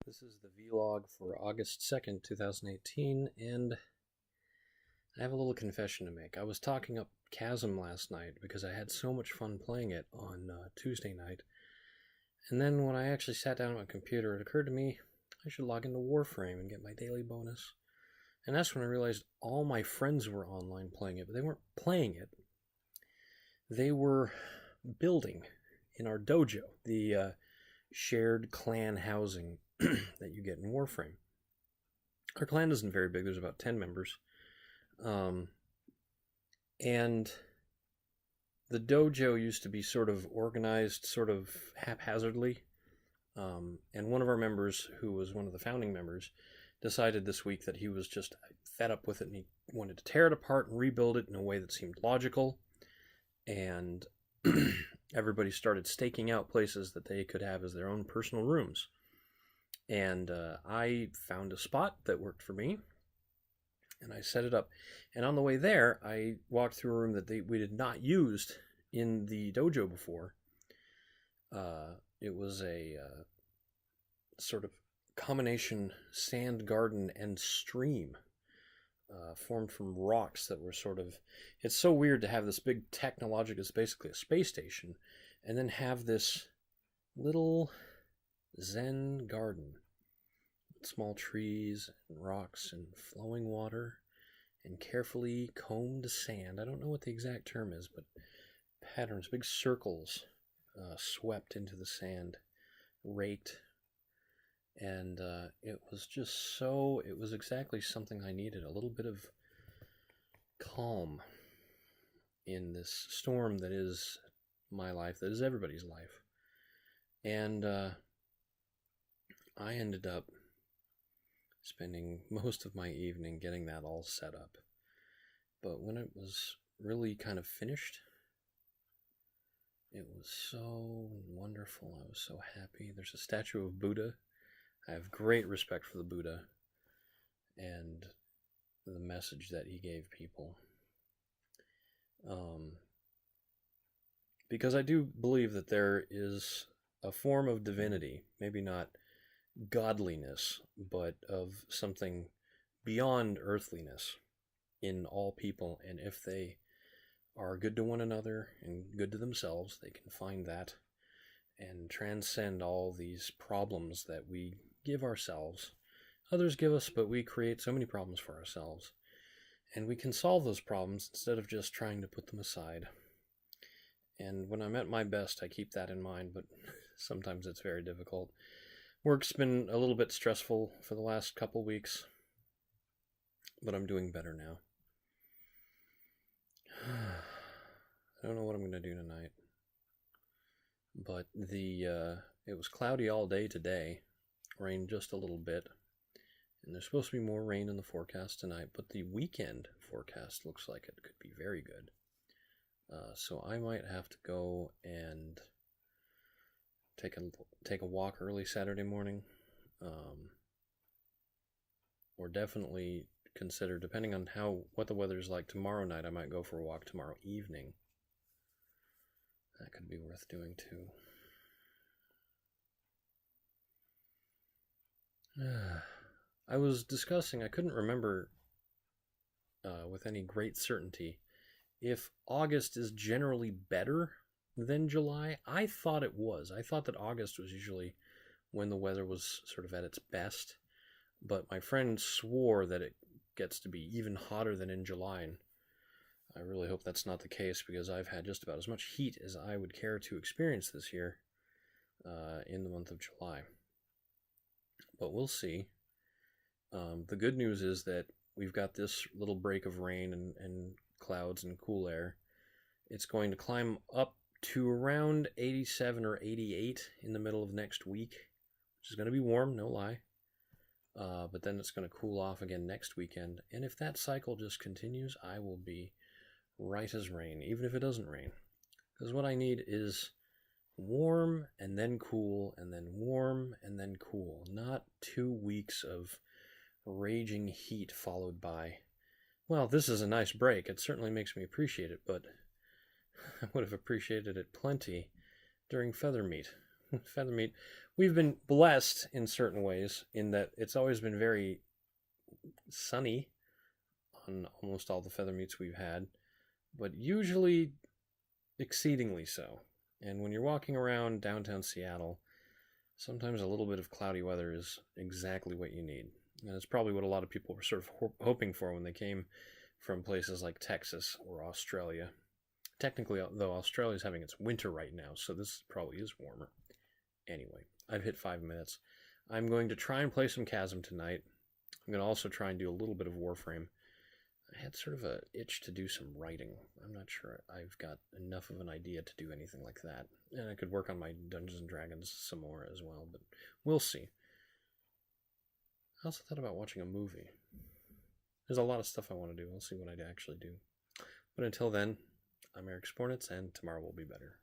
This is the vlog for August 2nd, 2018, and I have a little confession to make. I was talking up Chasm last night because I had so much fun playing it on Tuesday night, and then when I actually sat down at my computer, it occurred to me I should log into Warframe and get my daily bonus. And that's when I realized all my friends were online playing it, but they weren't playing it. They were building in our dojo, the shared clan housing that you get in Warframe. Our clan isn't very big. There's about 10 members. And the dojo used to be sort of organized sort of haphazardly. And one of our members, who was one of the founding members, decided this week that he was just fed up with it and he wanted to tear it apart and rebuild it in a way that seemed logical. And everybody started staking out places that they could have as their own personal rooms. And I found a spot that worked for me, and I set it up. And on the way there, I walked through a room that we had not used in the dojo before. It was a sort of combination sand garden and stream formed from rocks that were sort of... It's so weird to have this big technological, it's basically a space station, and then have this little Zen garden. Small trees and rocks and flowing water and carefully combed sand. I don't know what the exact term is, but patterns, big circles swept into the sand, raked. And it was just so, it was exactly something I needed, a little bit of calm in this storm that is my life, that is everybody's life. And I ended up spending most of my evening getting that all set up. But when it was really kind of finished, it was so wonderful. I was so happy. There's a statue of Buddha. I have great respect for the Buddha and the message that he gave people. Because I do believe that there is a form of divinity, maybe not godliness, but of something beyond earthliness in all people, and if they are good to one another and good to themselves, they can find that and transcend all these problems that we give ourselves. Others give us, but we create so many problems for ourselves, and we can solve those problems instead of just trying to put them aside. And when I'm at my best, I keep that in mind, but sometimes it's very difficult. Work's been a little bit stressful for the last couple weeks, but I'm doing better now. I don't know what I'm going to do tonight, but it was cloudy all day today, rained just a little bit, and there's supposed to be more rain in the forecast tonight, but the weekend forecast looks like it could be very good. So I might have to go and take a walk early Saturday morning, or definitely consider, depending on what the weather is like tomorrow night, I might go for a walk tomorrow evening. That could be worth doing too. I was discussing, I couldn't remember with any great certainty if August is generally better than July. I thought it was. I thought that August was usually when the weather was sort of at its best, but my friend swore that it gets to be even hotter than in July, and I really hope that's not the case, because I've had just about as much heat as I would care to experience this year in the month of July. But we'll see. The good news is that we've got this little break of rain and clouds and cool air. It's going to climb up to around 87 or 88 in the middle of next week, which is going to be warm, no lie. But then it's going to cool off again next weekend. And if that cycle just continues, I will be right as rain, even if it doesn't rain. Because what I need is warm and then cool, and then warm and then cool. Not 2 weeks of raging heat followed by, well, this is a nice break. It certainly makes me appreciate it, but I would have appreciated it plenty during Feather Meat. Feather Meat we've been blessed in certain ways in that it's always been very sunny on almost all the feather meets we've had, but usually exceedingly so. And when you're walking around downtown Seattle, sometimes a little bit of cloudy weather is exactly what you need. And it's probably what a lot of people were sort of hoping for when they came from places like Texas or Australia. Technically, though, Australia is having its winter right now, so this probably is warmer. Anyway, I've hit 5 minutes. I'm going to try and play some Chasm tonight. I'm going to also try and do a little bit of Warframe. I had sort of an itch to do some writing. I'm not sure I've got enough of an idea to do anything like that. And I could work on my Dungeons & Dragons some more as well, but we'll see. I also thought about watching a movie. There's a lot of stuff I want to do. We'll see what I actually do. But until then, I'm Eric Spornitz, and tomorrow will be better.